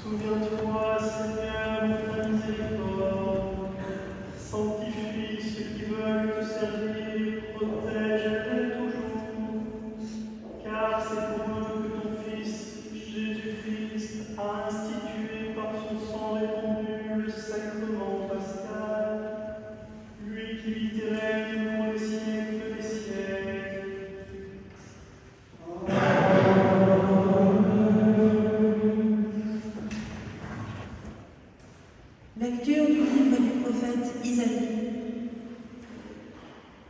Souviens-toi, Seigneur, de ta miséricorde. Sanctifie ceux qui veulent te servir, protège-les toujours. Car c'est pour eux que ton Fils, Jésus-Christ, a institué par son sang répandu le sacrement pascal. Lui qui vit et règne pour les siècles des siècles. Lecture du livre du prophète Isaïe.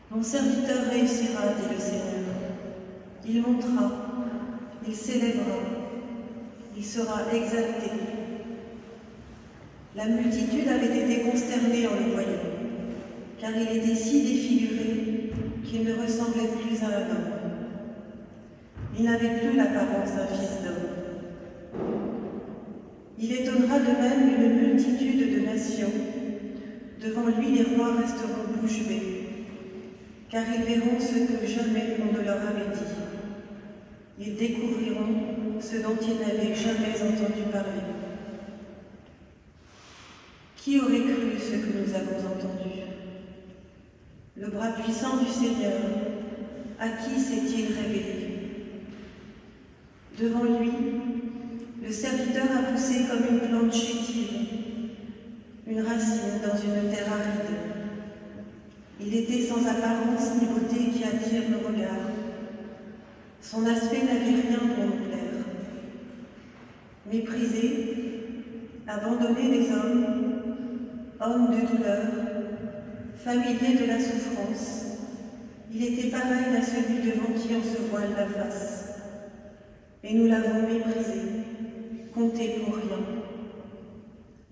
Mon serviteur réussira, dit le Seigneur. Il montera, il s'élèvera, il sera exalté. La multitude avait été consternée en le voyant, car il était si défiguré qu'il ne ressemblait plus à un homme. Il n'avait plus l'apparence d'un fils d'homme. Il étonnera de même une multitude de nations. Devant lui, les rois resteront bouche bée, car ils verront ce que jamais on ne leur avait dit. Ils découvriront ce dont ils n'avaient jamais entendu parler. Qui aurait cru ce que nous avons entendu? Le bras puissant du Seigneur, à qui s'est-il révélé? Devant lui, le serviteur a poussé comme une plante chétive, une racine dans une terre aride. Il était sans apparence ni beauté qui attire le regard. Son aspect n'avait rien pour nous plaire. Méprisé, abandonné des hommes, homme de douleur, familier de la souffrance, il était pareil à celui devant qui on se voile la face. Et nous l'avons méprisé, compté pour rien.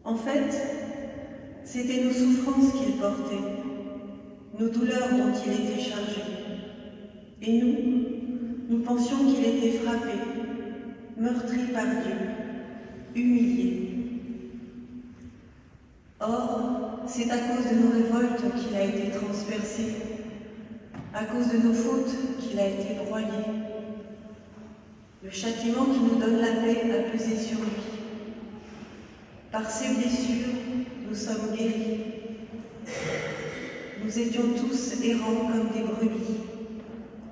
En fait, c'était nos souffrances qu'il portait, nos douleurs dont il était chargé. Et nous pensions qu'il était frappé, meurtri par Dieu, humilié. Or, c'est à cause de nos révoltes qu'il a été transpercé, à cause de nos fautes qu'il a été broyé. Le châtiment qui nous donne la paix a pesé sur lui. Par ses blessures, nous sommes guéris. Nous étions tous errants comme des brebis.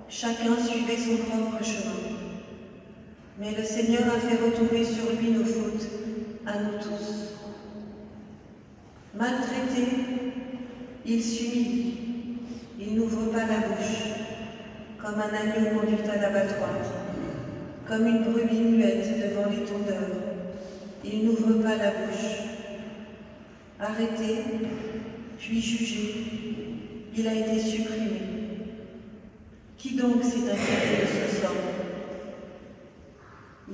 Chacun suivait son propre chemin. Mais le Seigneur a fait retomber sur lui nos fautes, à nous tous. Maltraité, il s'humilie. Il n'ouvre pas la bouche, comme un agneau conduit à l'abattoir. Comme une brebis muette devant les tondeurs, il n'ouvre pas la bouche. Arrêté, puis jugé, il a été supprimé. Qui donc s'est inquiété de ce sort?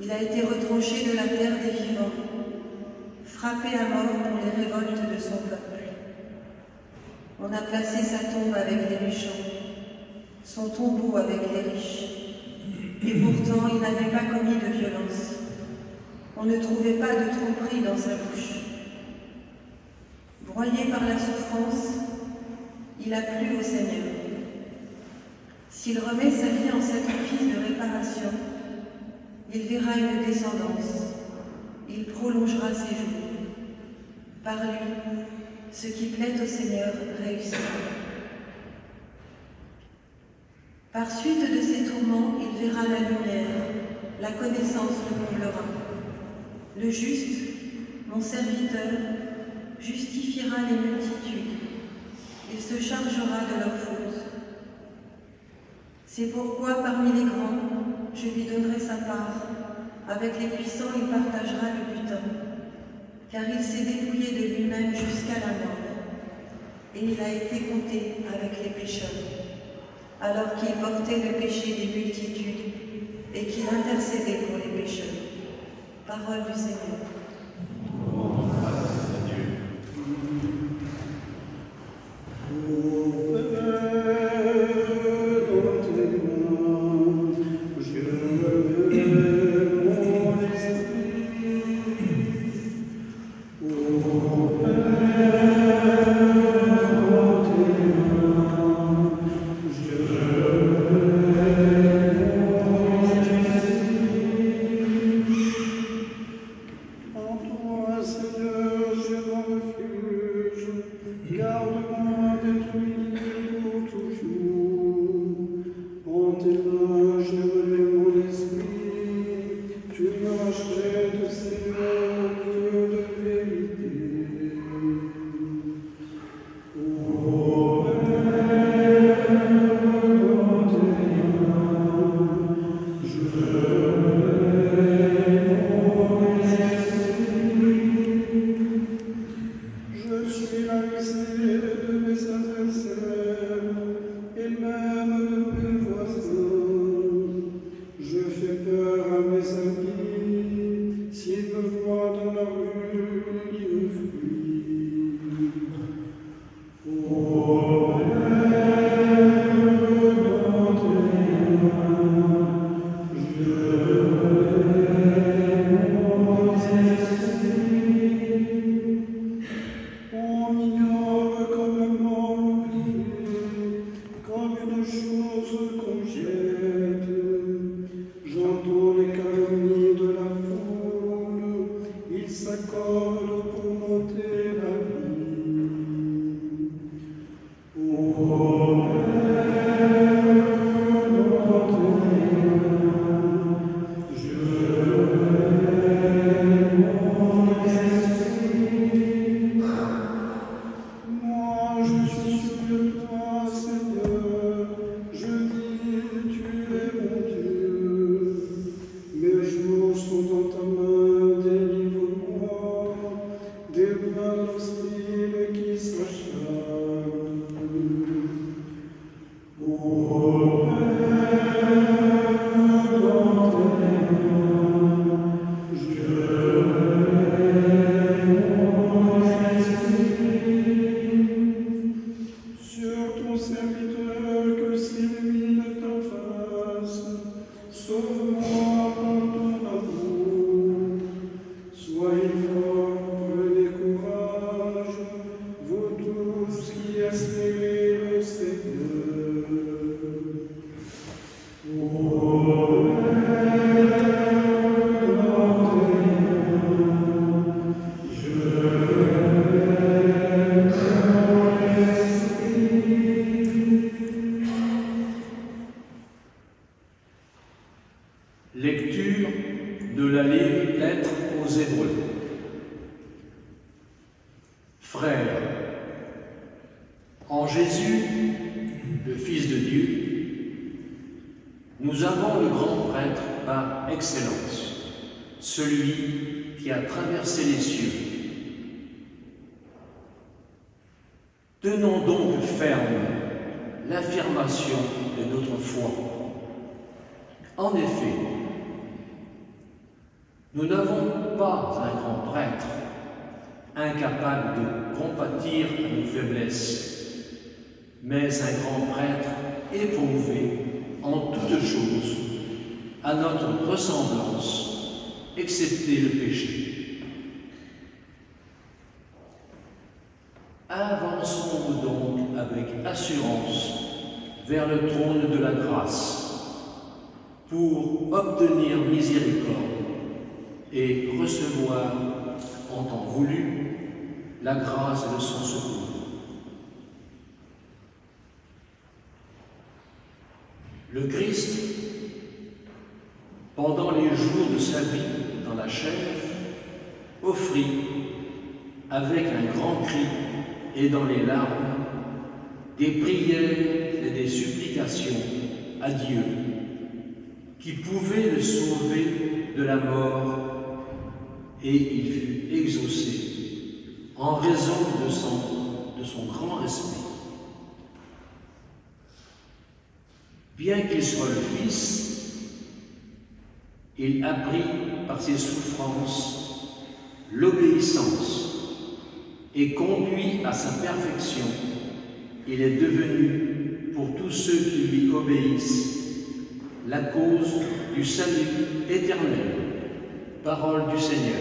Il a été retranché de la terre des vivants, frappé à mort pour les révoltes de son peuple. On a placé sa tombe avec les méchants, son tombeau avec les riches. Et pourtant, il n'avait pas commis de violence. On ne trouvait pas de tromperie dans sa bouche. Broyé par la souffrance, il a plu au Seigneur. S'il remet sa vie en sacrifice de réparation, il verra une descendance. Il prolongera ses jours. Par lui, ce qui plaît au Seigneur réussira. Par suite de ses tourments, il verra la lumière, la connaissance le comblera. Le juste, mon serviteur, justifiera les multitudes. Il se chargera de leurs fautes. C'est pourquoi, parmi les grands, je lui donnerai sa part. Avec les puissants, il partagera le butin. Car il s'est dépouillé de lui-même jusqu'à la mort. Et il a été compté avec les pécheurs, alors qu'il portait le péché des multitudes et qu'il intercédait pour les pécheurs. Parole du Seigneur. s'accordent pour monter ma vie. Ô Père, dans tes mains, je mets mon esprit. Moi, je suis sûr de toi, Seigneur, je dis, tu es mon Dieu. Mes jours sont dans ta main, délivre-moi des mains hostiles qui s'acharnent. Ô Père, dans tes mains, je mets mon esprit. Sur ton serviteur que s'illumine ta face, sauve-moi par ton amour. Soyez forts, prenez courage, vous tous qui espérez le Seigneur. Ô Père, dans tes mains, je mets mon esprit. Lecture de la lettre aux Hébreux. Frères, en Jésus, le Fils de Dieu, nous avons le grand prêtre par excellence, celui qui a traversé les cieux. Tenons donc ferme l'affirmation de notre foi. En effet, nous n'avons pas un grand prêtre incapable de compatir à nos faiblesses, mais un grand prêtre éprouvé en toutes choses à notre ressemblance, excepté le péché. Avançons donc avec assurance vers le trône de la grâce pour obtenir miséricorde et recevoir, en temps voulu, la grâce de son secours. Le Christ, pendant les jours de sa vie dans la chair, offrit, avec un grand cri et dans les larmes, des prières et des supplications à Dieu, qui pouvait le sauver de la mort, et il fut exaucé en raison de son grand respect. Bien qu'il soit le Fils, il apprit par ses souffrances l'obéissance et conduit à sa perfection. Il est devenu, pour tous ceux qui lui obéissent, la cause du salut éternel. Parole du Seigneur.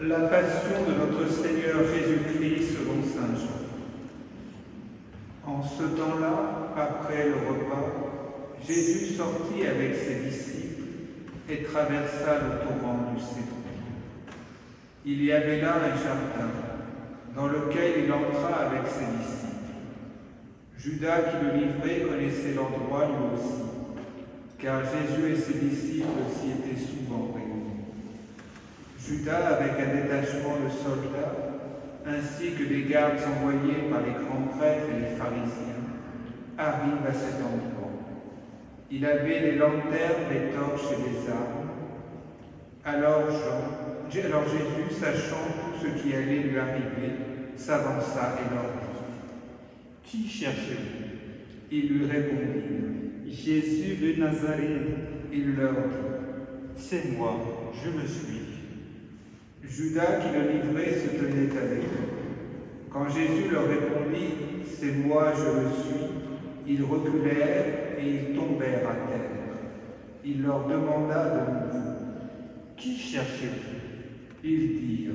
La passion de notre Seigneur Jésus-Christ selon saint Jean. En ce temps-là, après le repas, Jésus sortit avec ses disciples et traversa le torrent du Cédron. Il y avait là un jardin dans lequel il entra avec ses disciples. Judas qui le livrait connaissait l'endroit lui aussi, car Jésus et ses disciples s'y étaient souvent réunis. Judas, avec un détachement de soldats, ainsi que des gardes envoyés par les grands prêtres et les pharisiens, arrive à cet endroit. Il avait des lanternes, des torches et des armes. Alors Jésus, sachant tout ce qui allait lui arriver, s'avança et leur dit : Qui cherchez-vous ? Ils lui répondirent : Jésus de Nazareth. Il leur dit : C'est moi, je le suis. Judas qui le livrait se tenait avec eux. Quand Jésus leur répondit : C'est moi, je le suis, ils reculèrent et ils tombèrent à terre. Il leur demanda de nouveau : Qui cherchez-vous ? Ils dirent :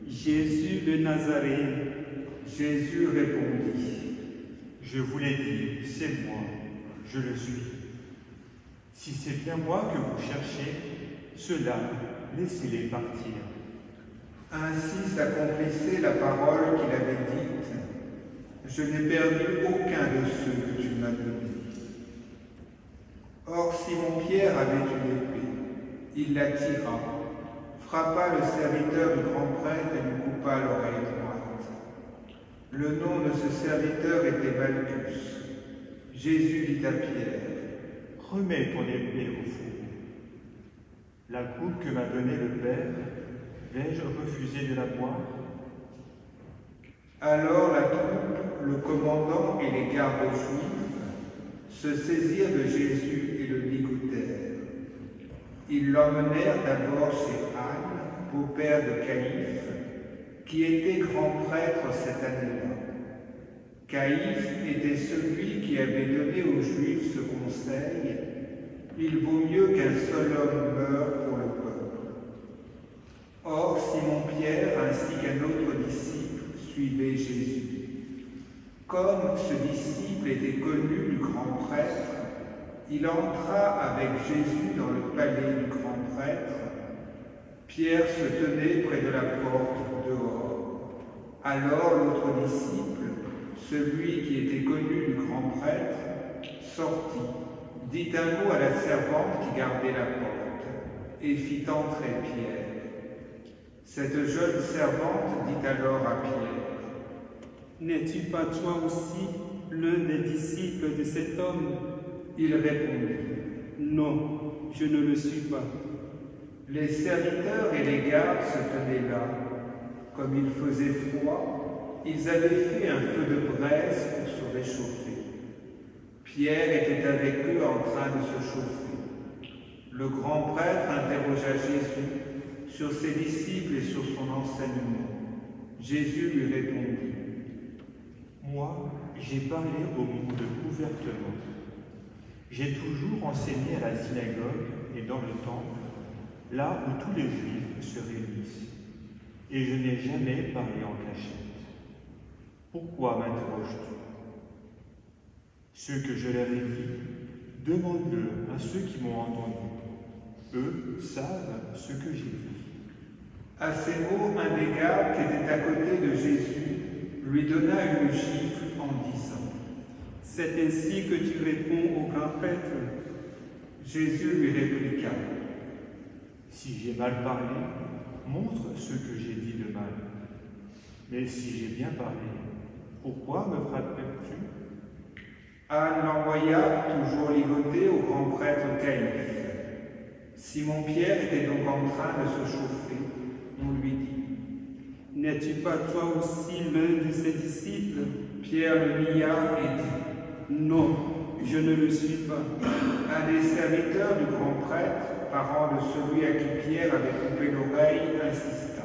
Jésus de Nazareth. Jésus répondit : Je vous l'ai dit, c'est moi, je le suis. Si c'est bien moi que vous cherchez, ceux-là, laissez-les partir. Ainsi s'accomplissait la parole qu'il avait dite : Je n'ai perdu aucun de ceux que tu m'as donnés. Or Simon-Pierre avait une épée. Il la tira, frappa le serviteur du grand prêtre et lui coupa l'oreille droite. Le nom de ce serviteur était Malchus. Jésus dit à Pierre : Remets ton épée au fourreau. La coupe que m'a donnée le Père, vais-je refuser de la boire ? Alors la troupe, le commandant et les gardes juifs se saisirent de Jésus et le ligoutèrent. Ils l'emmenèrent d'abord chez Anne, beau-père de Caïphe, qui était grand prêtre cette année-là. Caïphe était celui qui avait donné aux Juifs ce conseil : il vaut mieux qu'un seul homme meure pour le peuple. Or Simon-Pierre ainsi qu'un autre disciple suivaient Jésus. Comme ce disciple était connu du grand prêtre, il entra avec Jésus dans le palais du grand prêtre. Pierre se tenait près de la porte dehors. Alors l'autre disciple, celui qui était connu du grand prêtre, sortit, dit un mot à la servante qui gardait la porte, et fit entrer Pierre. Cette jeune servante dit alors à Pierre : N'es-tu pas toi aussi l'un des disciples de cet homme ? Il répondit : Non, je ne le suis pas. Les serviteurs et les gardes se tenaient là. Comme il faisait froid, ils avaient fait un feu de braise pour se réchauffer. Pierre était avec eux en train de se chauffer. Le grand prêtre interrogea Jésus sur ses disciples et sur son enseignement. Jésus lui répondit : Moi, j'ai parlé au monde ouvertement. J'ai toujours enseigné à la synagogue et dans le temple, là où tous les Juifs se réunissent. Et je n'ai jamais parlé en cachette. Pourquoi m'interroges-tu ? Ce que je leur ai dit, demande-le à ceux qui m'ont entendu. Eux savent ce que j'ai dit. À ces mots, un des gardes qui était à côté de Jésus lui donna une gifle en disant : C'est ainsi que tu réponds au grand prêtre. Jésus lui répliqua : Si j'ai mal parlé, montre ce que j'ai dit de mal. Mais si j'ai bien parlé, pourquoi me frapperais-tu ? Anne l'envoya, toujours ligoté, au grand prêtre Caïphe. Simon-Pierre était donc en train de se chauffer. On lui dit : N'es-tu pas toi aussi l'un de ses disciples ? Pierre le nia et dit : Non, je ne le suis pas. Un des serviteurs du grand prêtre, parent de celui à qui Pierre avait coupé l'oreille, insista :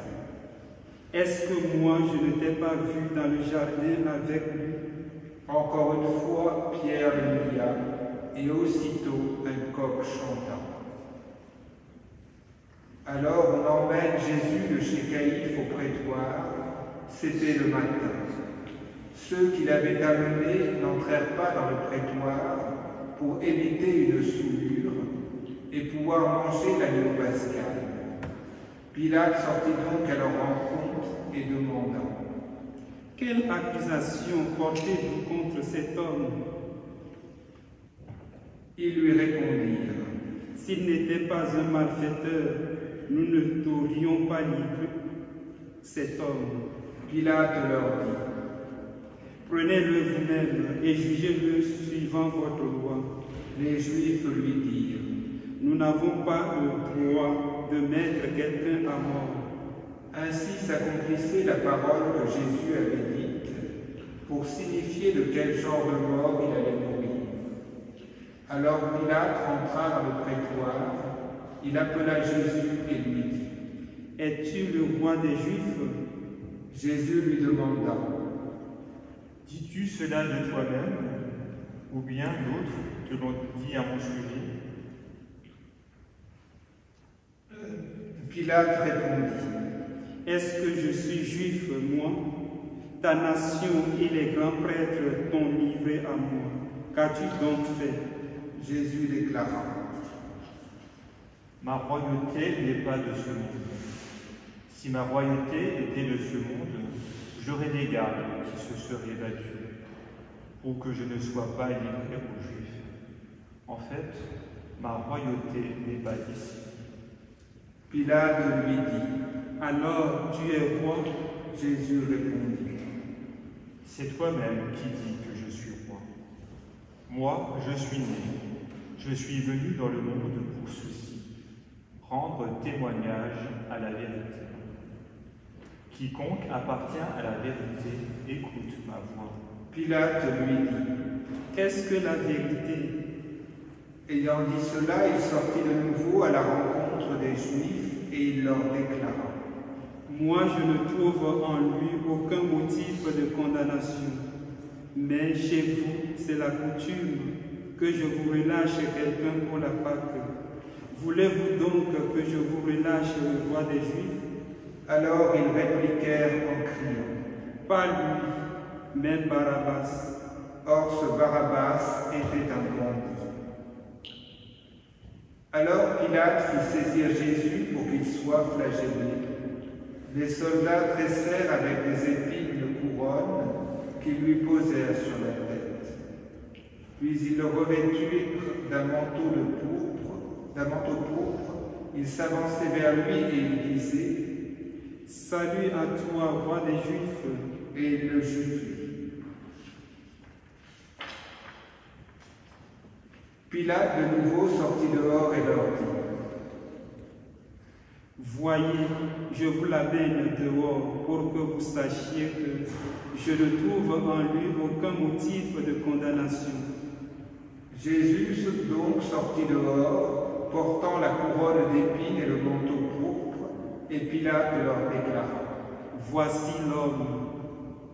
Est-ce que moi je ne t'ai pas vu dans le jardin avec lui ? Encore une fois, Pierre le nia, et aussitôt un coq chanta. Alors on emmène Jésus de chez Caïphe au prétoire. C'était le matin. Ceux qui l'avaient amené n'entrèrent pas dans le prétoire pour éviter une souillure et pouvoir manger l'agneau pascal. Pilate sortit donc à leur rencontre et demanda: Quelle accusation portez-vous contre cet homme? Ils lui répondirent: S'il n'était pas un malfaiteur, nous ne t'aurions pas livré cet homme. Pilate leur dit: Prenez-le vous-même et jugez-le suivant votre loi. Les Juifs lui dirent: Nous n'avons pas le droit de mettre quelqu'un à mort. Ainsi s'accomplissait la parole que Jésus avait dite pour signifier de quel genre de mort il allait mourir. Alors Pilate rentra dans le prétoire, il appela Jésus et lui dit: Es-tu le roi des Juifs? Jésus lui demanda: Dis-tu cela de toi-même, ou bien d'autres te l'ont dit à mon sujet? Pilate répondit: Est-ce que je suis juif, moi? Ta nation et les grands prêtres t'ont livré à moi. Qu'as-tu donc fait? Jésus déclara: Ma royauté n'est pas de ce monde. Si ma royauté était de ce monde, j'aurais des gardes qui se seraient battus pour que je ne sois pas livré aux Juifs. En fait, ma royauté n'est pas d'ici. Pilate lui dit: Alors tu es roi? Jésus répondit: C'est toi-même qui dis que je suis roi. Moi, je suis né, je suis venu dans le monde pour ceci, rendre témoignage à la vérité. Quiconque appartient à la vérité écoute ma voix. Pilate lui dit: Qu'est-ce que la vérité? Ayant dit cela, il sortit de nouveau à la rencontre des Juifs et il leur déclara: Moi, je ne trouve en lui aucun motif de condamnation. Mais chez vous, c'est la coutume que je vous relâche quelqu'un pour la Pâque. Voulez-vous donc que je vous relâche le roi des Juifs? Alors ils répliquèrent en criant: Pas lui, mais Barabbas. Or ce Barabbas était un bandit. Alors Pilate fit saisir Jésus pour qu'il soit flagellé. Les soldats dressèrent avec des épines une couronne qu'ils lui posèrent sur la tête. Puis ils le revêturent d'un manteau pourpre. Ils s'avançaient vers lui et il disait: Salut à toi, roi des Juifs. Et il le giflait. Pilate de nouveau sortit dehors et leur dit: Voyez, je vous l'amène dehors pour que vous sachiez que je ne trouve en lui aucun motif de condamnation. Jésus donc sortit dehors, portant la couronne d'épines et le manteau pourpre, et Pilate leur déclara: Voici l'homme.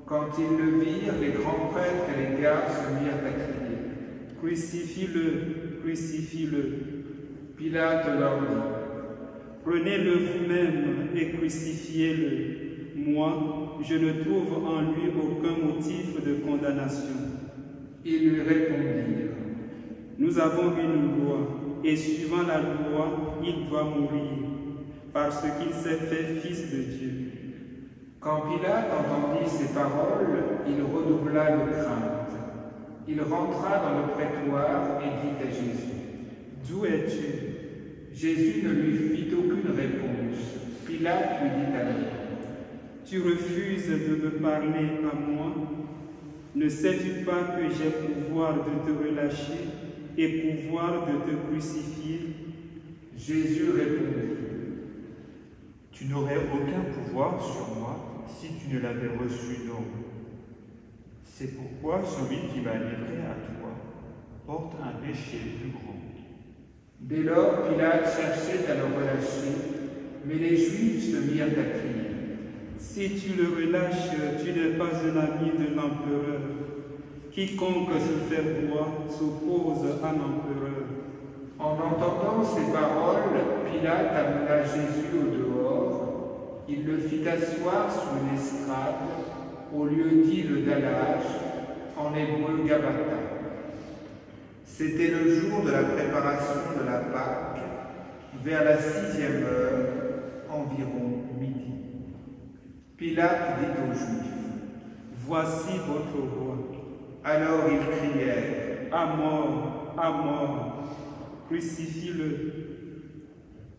Quand ils le virent, les grands prêtres et les gardes se mirent à crier: Crucifie-le, crucifie-le. Pilate leur dit: Prenez-le vous-même et crucifiez-le. Moi, je ne trouve en lui aucun motif de condamnation. Ils lui répondirent: Nous avons une loi, et suivant la loi, il doit mourir, parce qu'il s'est fait fils de Dieu. Quand Pilate entendit ces paroles, il redoubla de crainte. Il rentra dans le prétoire et dit à Jésus: D'où es-tu? Jésus ne lui fit aucune réponse. Pilate lui dit alors: Tu refuses de me parler à moi? Ne sais-tu pas que j'ai pouvoir de te relâcher et pouvoir de te crucifier? Jésus répondit: Tu n'aurais aucun pouvoir sur moi si tu ne l'avais reçu d'homme. C'est pourquoi celui qui m'a livré à toi porte un péché plus grand. Dès lors, Pilate cherchait à le relâcher, mais les Juifs se mirent à crier: Si tu le relâches, tu n'es pas un ami de l'empereur. Quiconque se fait roi s'oppose à l'empereur. En entendant ces paroles, Pilate amena Jésus au dehors. Il le fit asseoir sur une estrade, au lieu dit le dallage, en hébreu Gabata. C'était le jour de la préparation de la Pâque, vers la 6e heure, environ midi. Pilate dit aux Juifs: « Voici votre roi. » Alors ils crièrent: « À mort, à mort, crucifie-le. »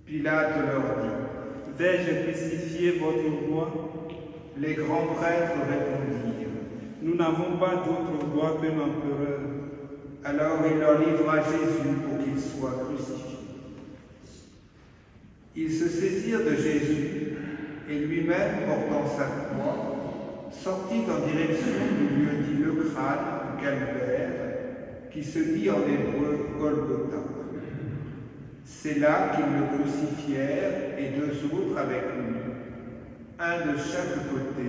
Pilate leur dit: « Vais-je crucifier votre roi? » Les grands prêtres répondirent: « Nous n'avons pas d'autre roi que l'empereur. » Alors il leur livra Jésus pour qu'il soit crucifié. Ils se saisirent de Jésus et lui-même, portant sa croix, sortit en direction du lieu dit le crâne ou calvaire, qui se dit en hébreu Golgotha. C'est là qu'ils le crucifièrent et 2 autres avec lui, un de chaque côté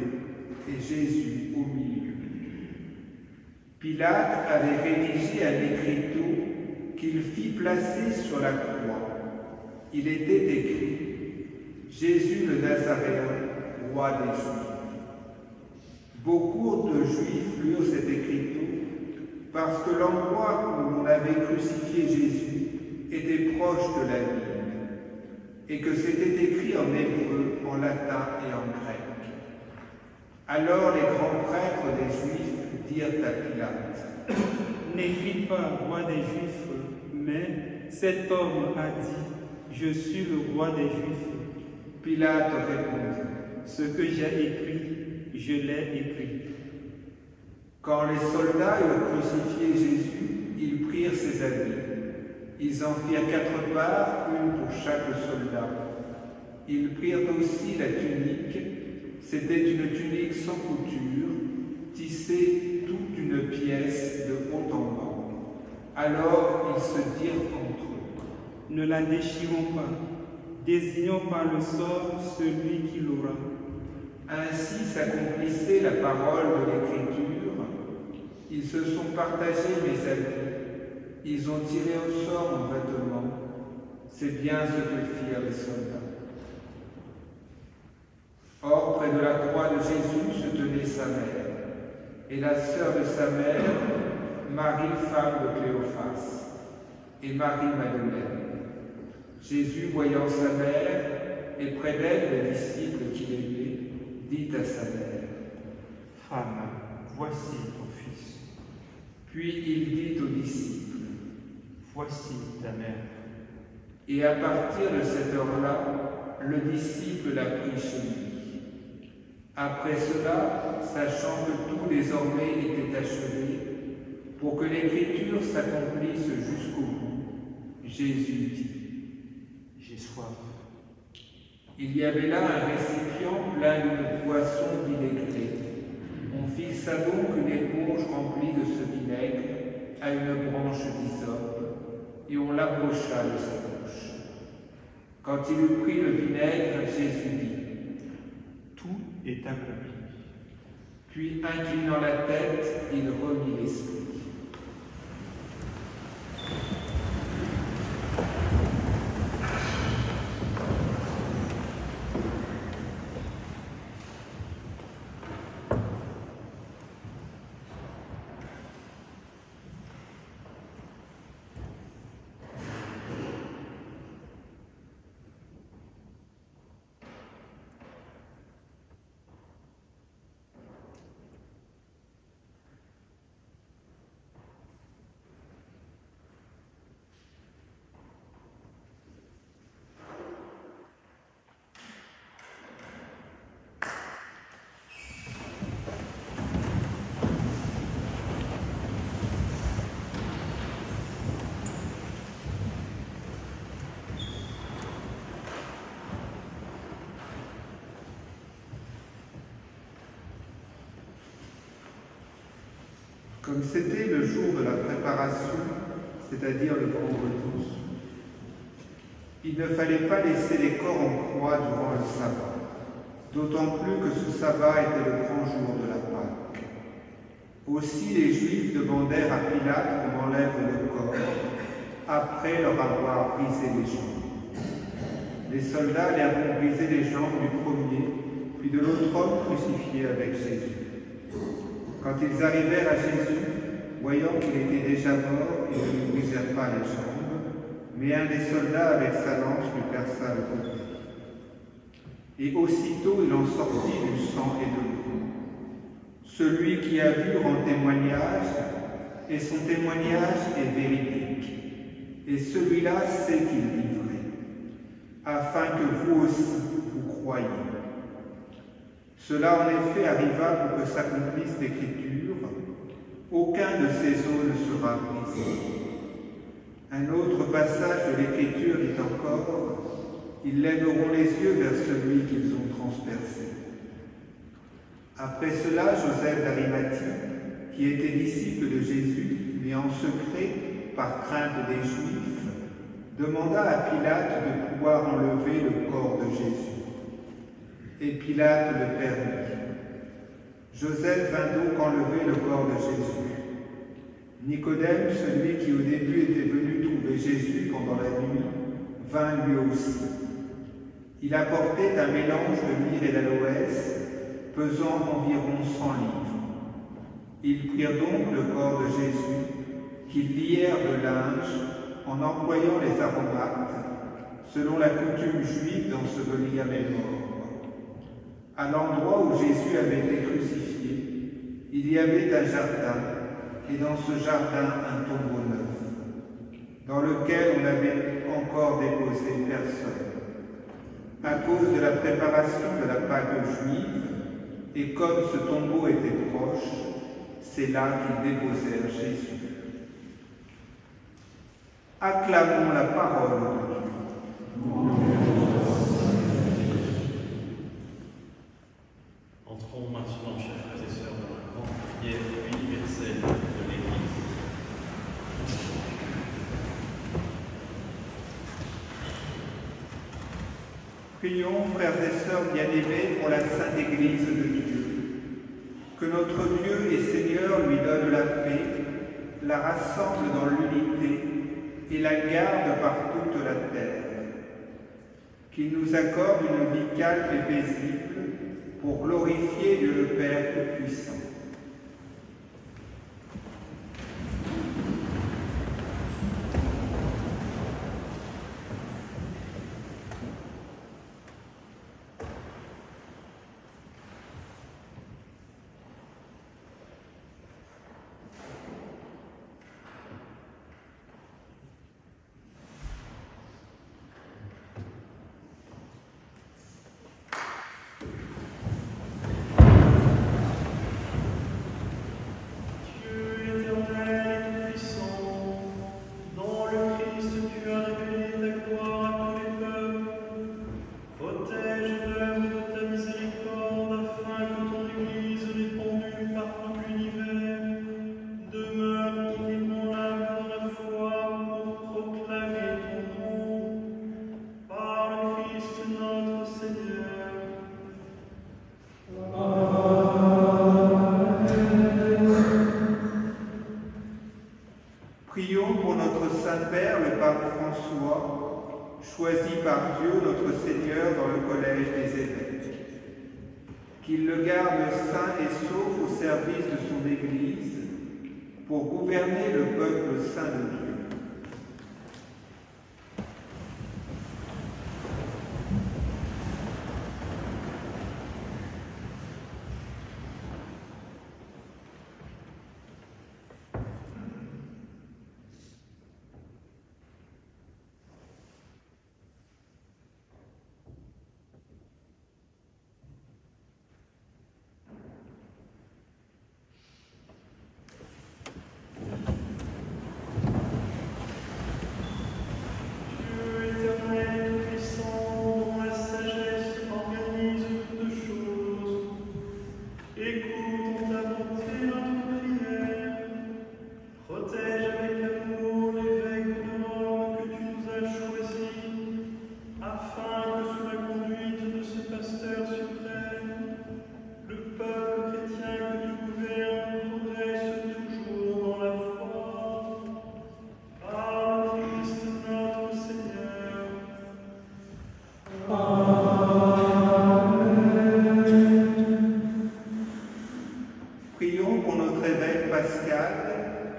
et Jésus au milieu. Pilate avait rédigé un écriteau qu'il fit placer sur la croix. Il était écrit: Jésus le Nazaréen, roi des Juifs. Beaucoup de Juifs lurent cet écriteau parce que l'endroit où l'on avait crucifié Jésus était proche de la ville et que c'était écrit en hébreu, en latin et en grec. Alors les grands prêtres des Juifs dirent à Pilate: « N'écris pas roi des Juifs, mais cet homme a dit: je suis le roi des Juifs. » Pilate répondit: « Ce que j'ai écrit, je l'ai écrit. » Quand les soldats eurent crucifié Jésus, ils prirent ses habits. Ils en firent 4 parts, une pour chaque soldat. Ils prirent aussi la tunique. C'était une tunique sans couture, tissée toute d'une pièce de haut en bas. Alors ils se dirent entre eux: « Ne la déchirons pas, désignons par le sort celui qui l'aura. » Ainsi s'accomplissait la parole de l'Écriture. Ils se sont partagés mes habits. Ils ont tiré au sort mon vêtement. C'est bien ce que firent les soldats. Or, près de la croix de Jésus se tenait sa mère, et la sœur de sa mère, Marie, femme de Cléophas, et Marie-Madeleine. Jésus, voyant sa mère, et près d'elle le disciple qu'il aimait, dit à sa mère: « Femme, voici ton fils. » Puis il dit aux disciples: « Voici ta mère. » Et à partir de cette heure-là, le disciple l'a pris chez lui. Après cela, sachant que tout désormais était achevé, pour que l'Écriture s'accomplisse jusqu'au bout, Jésus dit: « J'ai soif. » Il y avait là un récipient plein d'une boisson vinaigrée. On fixa donc une éponge remplie de ce vinaigre à une branche d'hysope, et on l'approcha de sa bouche. Quand il eut pris le vinaigre, Jésus dit: « Tout est accompli. » Puis, inclinant la tête, il remit l'esprit. Comme c'était le jour de la préparation, c'est-à-dire le vendredi, il ne fallait pas laisser les corps en croix durant le sabbat, d'autant plus que ce sabbat était le grand jour de la Pâque. Aussi les Juifs demandèrent à Pilate qu'on enlève le corps, après leur avoir brisé les jambes. Les soldats leur ont brisé les jambes du premier, puis de l'autre homme crucifié avec Jésus. Quand ils arrivèrent à Jésus, voyant qu'il était déjà mort, ils ne lui brisèrent pas les jambes, mais un des soldats avec sa lance lui perça le côté. Et aussitôt il en sortit du sang et de l'eau. Celui qui a vu rend témoignage, et son témoignage est véridique. Et celui-là sait qu'il vit vrai, afin que vous aussi vous croyiez. Cela en effet arriva pour que s'accomplisse l'Écriture, aucun de ces os ne sera brisé. Un autre passage de l'Écriture dit encore, ils lèveront les yeux vers celui qu'ils ont transpercé. Après cela, Joseph d'Arimathie, qui était disciple de Jésus, mais en secret, par crainte des Juifs, demanda à Pilate de pouvoir enlever le corps de Jésus. Et Pilate le permit. Joseph vint donc enlever le corps de Jésus. Nicodème, celui qui au début était venu trouver Jésus pendant la nuit, vint lui aussi. Il apportait un mélange de myrrhe et d'aloès, pesant environ 100 livres. Ils prirent donc le corps de Jésus, qu'ils lièrent de linge, en employant les aromates, selon la coutume juive d'ensevelir les morts. À l'endroit où Jésus avait été crucifié, il y avait un jardin, et dans ce jardin un tombeau neuf, dans lequel on n'avait encore déposé personne, à cause de la préparation de la Pâque juive, et comme ce tombeau était proche, c'est là qu'ils déposèrent Jésus. Acclamons la parole de Dieu. Entrons maintenant, chers frères et sœurs, dans la grande prière universelle de l'Église. Prions, frères et sœurs bien-aimés, pour la Sainte Église de Dieu. Que notre Dieu et Seigneur lui donne la paix, la rassemble dans l'unité et la garde par toute la terre. Qu'il nous accorde une vie calme et paisible pour glorifier Dieu le Père Tout-Puissant. Prions pour notre Saint-Père, le Pape François, choisi par Dieu notre Seigneur dans le collège des évêques. Qu'il le garde sain et sauf au service de son Église, pour gouverner le peuple saint de Dieu.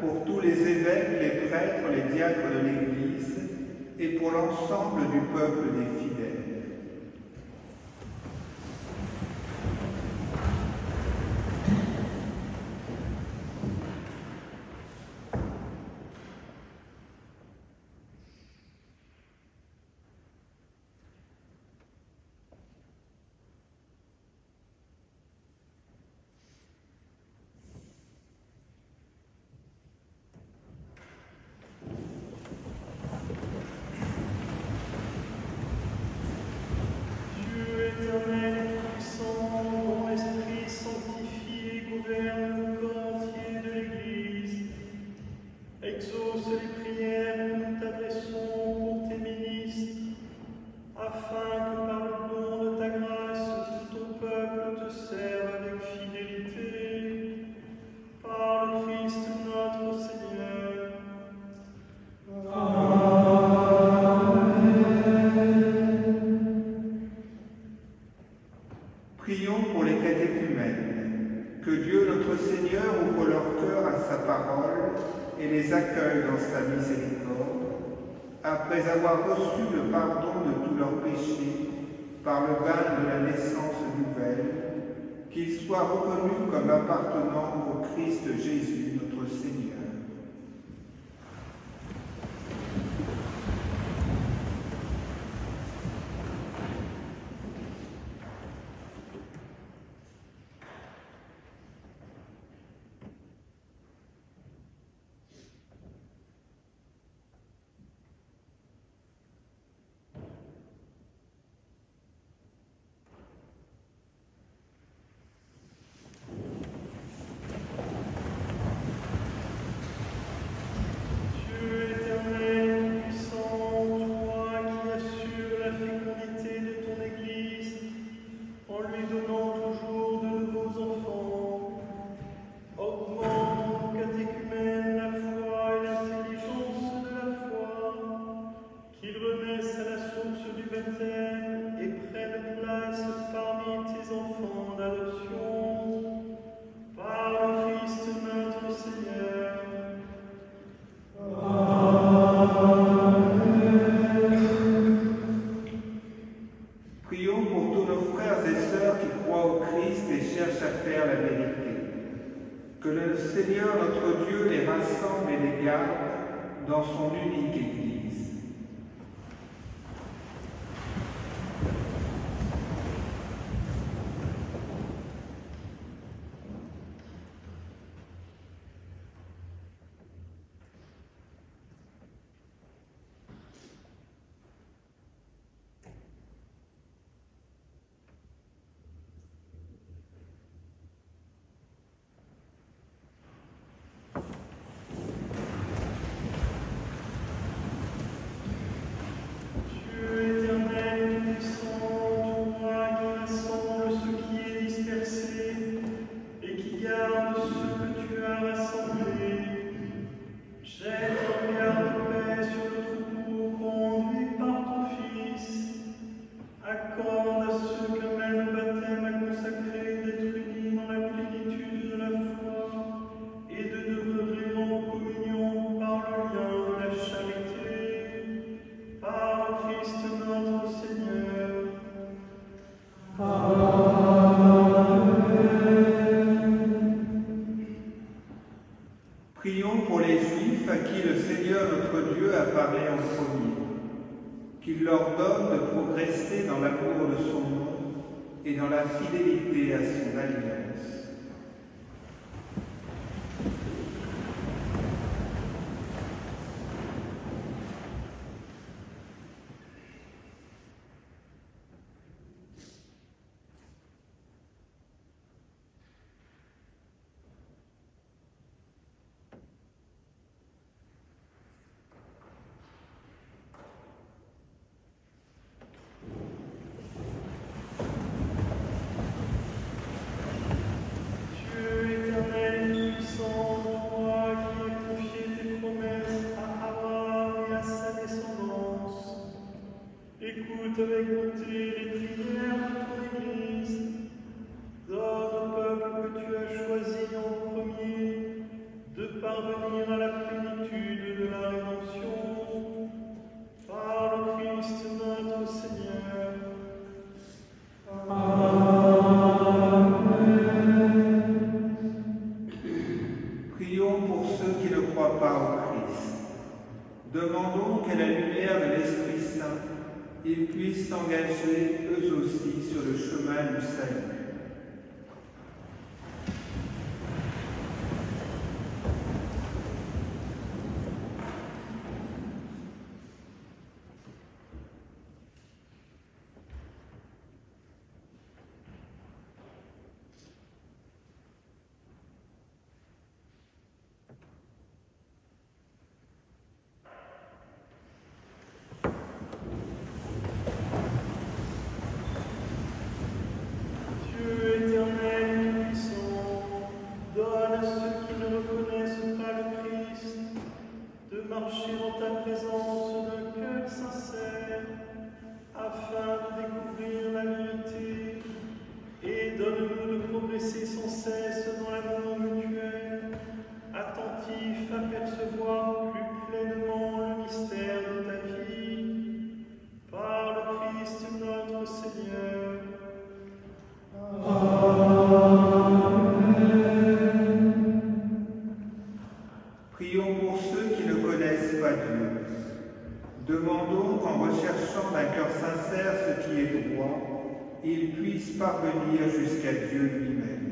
pour tous les évêques, les prêtres, les diacres de l'Église et pour l'ensemble du peuple des fidèles. Exauce les prières que nous t'adressons pour tes ministres, afin que par le don de ta grâce, tout ton peuple te serve avec fidélité. Par le Christ notre Seigneur. Prions pour les catéchumènes. Que Dieu notre Seigneur ouvre leur cœur à sa parole et les accueille dans sa miséricorde, après avoir reçu le pardon de tous leurs péchés par le bain de la naissance nouvelle, qu'ils soient reconnus comme appartenant au Christ Jésus notre Seigneur. Prions pour tous nos frères et sœurs qui croient au Christ et cherchent à faire la vérité. Que le Seigneur notre Dieu les rassemble et les garde dans son unique Église. Prions pour les Juifs à qui le Seigneur notre Dieu apparaît en premier, qu'il leur donne de progresser dans l'amour de son nom et dans la fidélité à son alliance. Écoute avec bonté les prières de ton Église. Donne au peuple que tu as choisi en premier, de par parvenir à la plénitude de la rédemption. Par le Christ notre Seigneur. Prions pour ceux qui ne croient pas au Christ. Demandons qu'à la lumière de l'Esprit Saint, ils puissent s'engager eux aussi sur le chemin du salut. Marcher dans ta présence d'un cœur sincère, afin de découvrir la vérité, et donne-nous de progresser sans cesse dans l'amour mutuel, attentif à percevoir plus pleinement le mystère de ta vie, par le Christ notre Seigneur. Prions pour ceux qui ne connaissent pas Dieu. Demandons qu'en recherchant d'un cœur sincère ce qui est droit, ils puissent parvenir jusqu'à Dieu lui-même.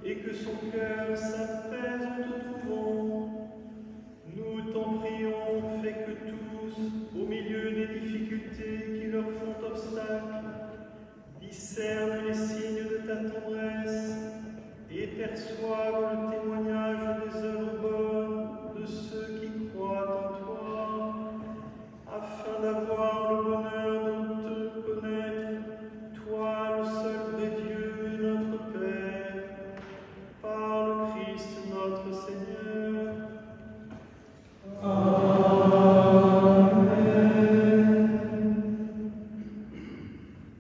Et que son cœur s'apaise en te trouvant. Nous t'en prions, fais que tous, au milieu des difficultés qui leur font obstacle, discernent les signes de ta tendresse et perçoivent le témoignage des œuvres bonnes de ceux qui croient en toi, afin d'avoir le bonheur de te connaître, toi le seul vrai Dieu et notre Père, par le Christ notre Seigneur.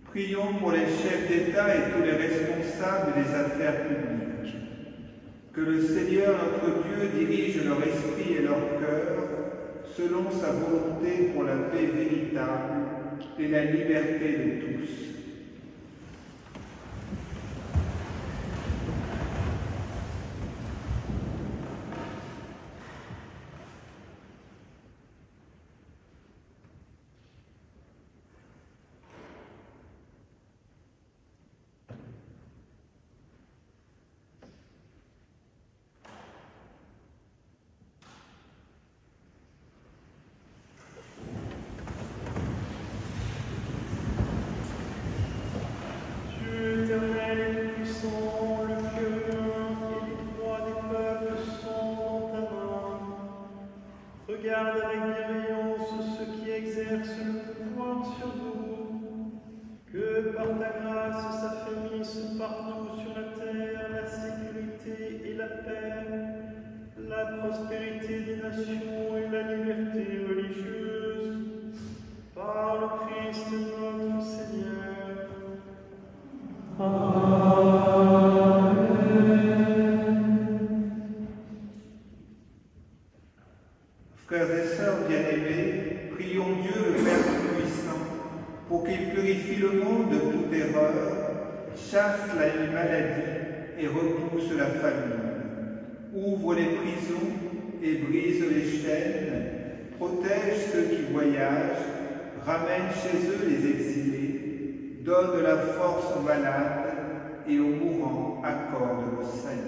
Prions pour les chefs d'État et tous les responsables des affaires publiques. Que le Seigneur notre Dieu dirige leur esprit et leur cœur selon sa volonté pour la paix véritable et la liberté de tous. Regarde avec bienveillance ceux qui exercent le pouvoir sur nous. Que par ta grâce s'affermisse partout sur la terre la sécurité et la paix, la prospérité des nations et la liberté religieuse. Par le Christ notre Seigneur. Frères et sœurs bien-aimés, prions Dieu le Père Tout-Puissant pour qu'il purifie le monde de toute erreur, chasse la maladie et repousse la famine, ouvre les prisons et brise les chaînes, protège ceux qui voyagent, ramène chez eux les exilés, donne la force aux malades et aux mourants accorde le salut.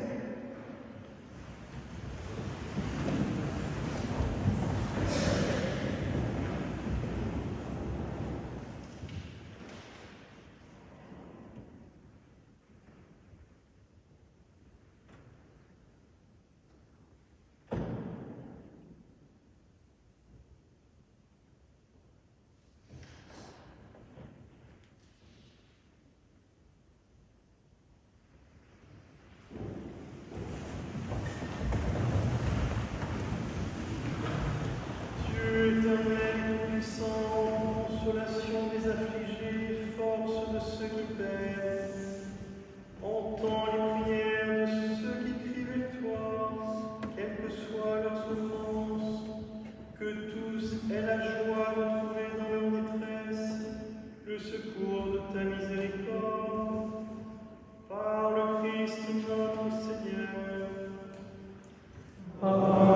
affligés, force de ceux qui peinent. Entends les prières de ceux qui crient vers toi, quelle que soit leur souffrance. Que tous aient la joie de trouver dans leur détresse le secours de ta miséricorde. Par le Christ notre Seigneur. Amen.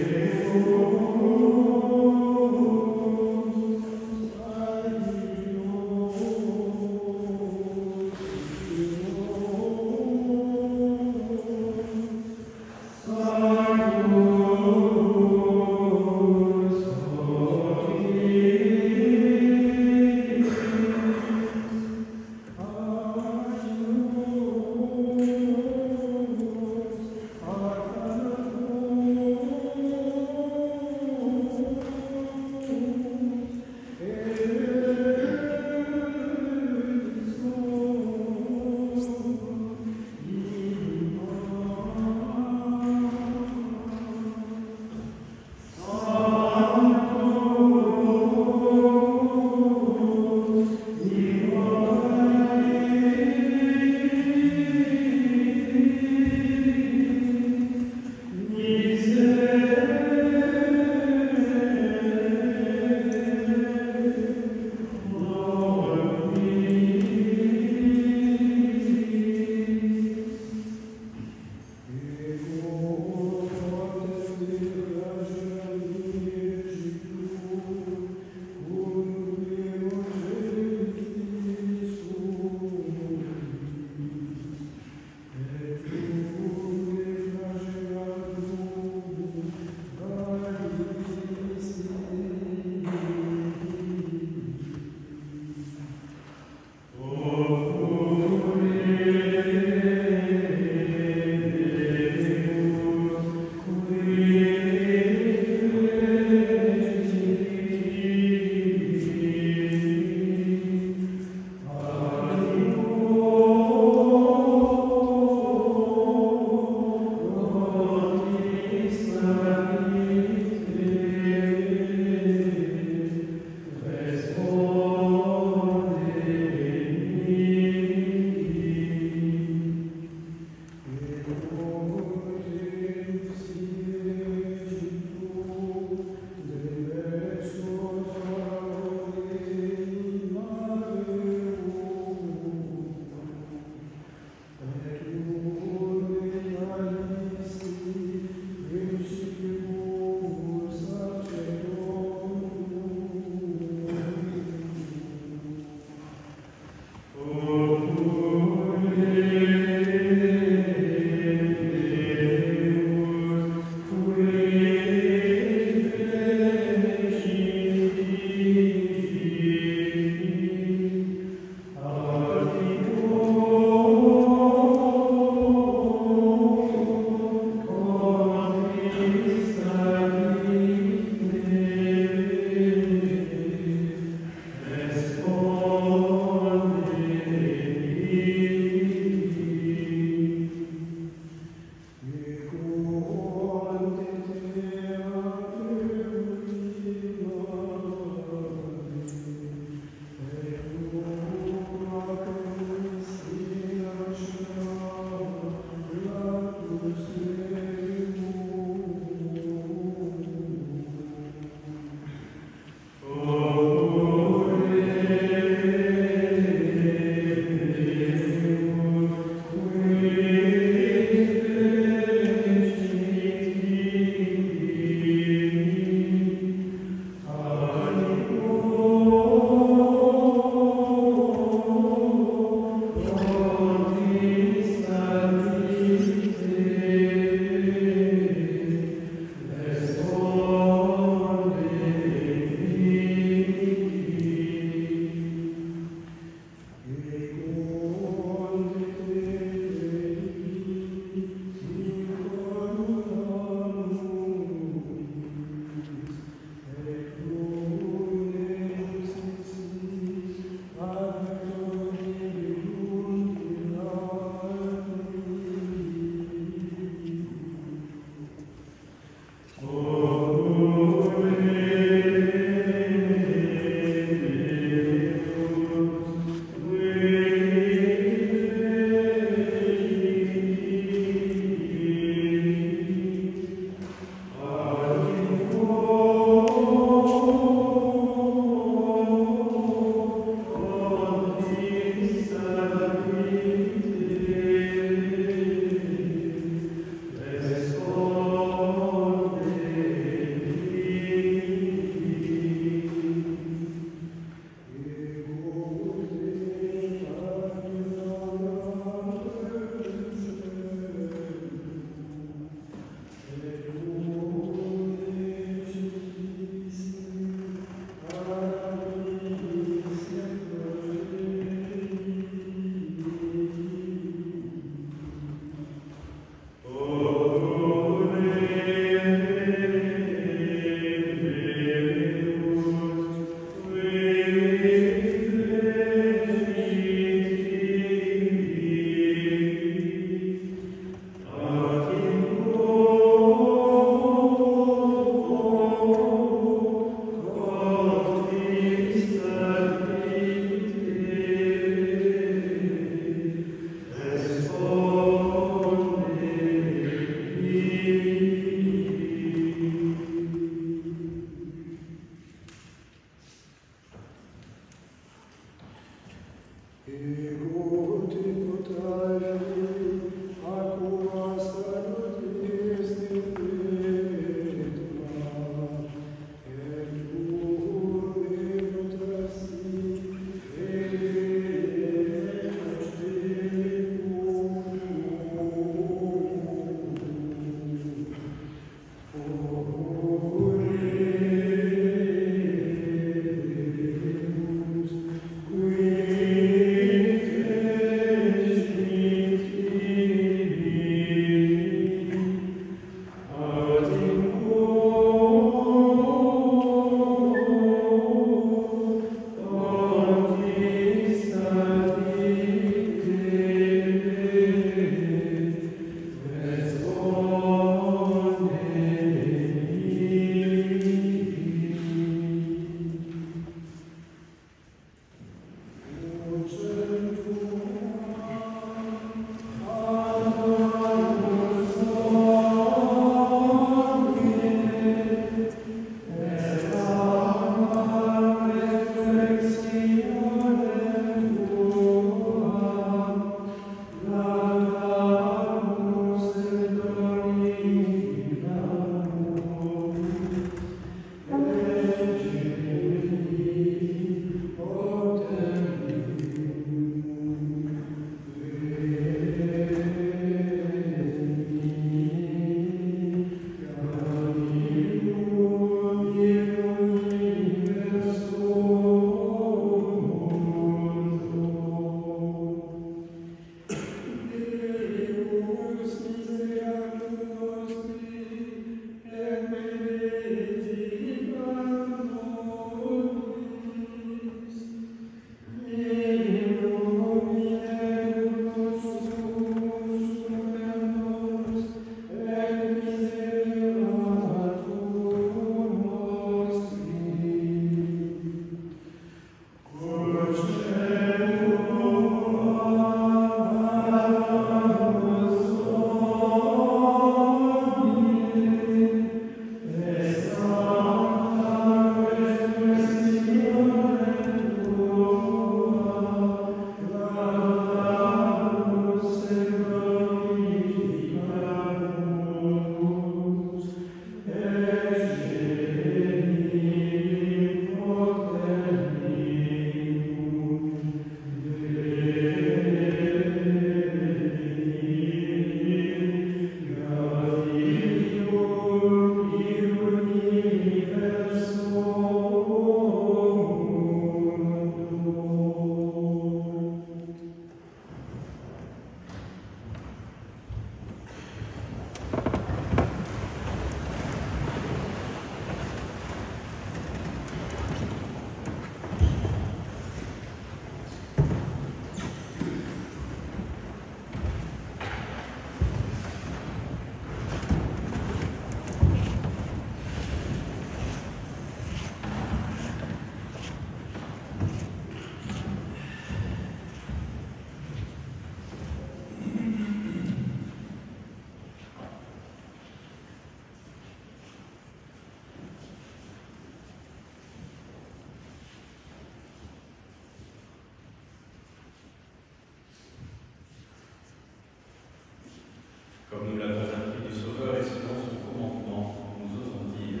Comme nous l'avons appris du Sauveur et selon son commandement, nous osons dire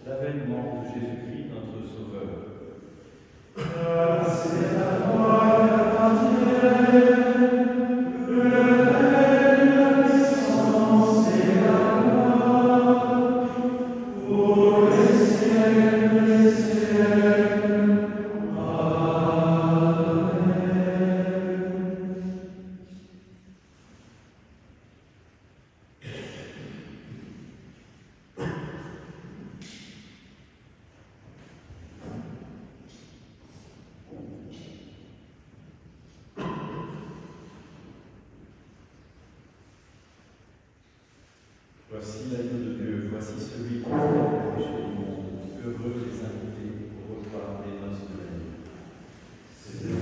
l'avènement de Jésus-Christ, notre Sauveur. Voici l'agneau de Dieu, voici celui qui ôte le péché du monde. Heureux les invités au repas des noces de l'agneau.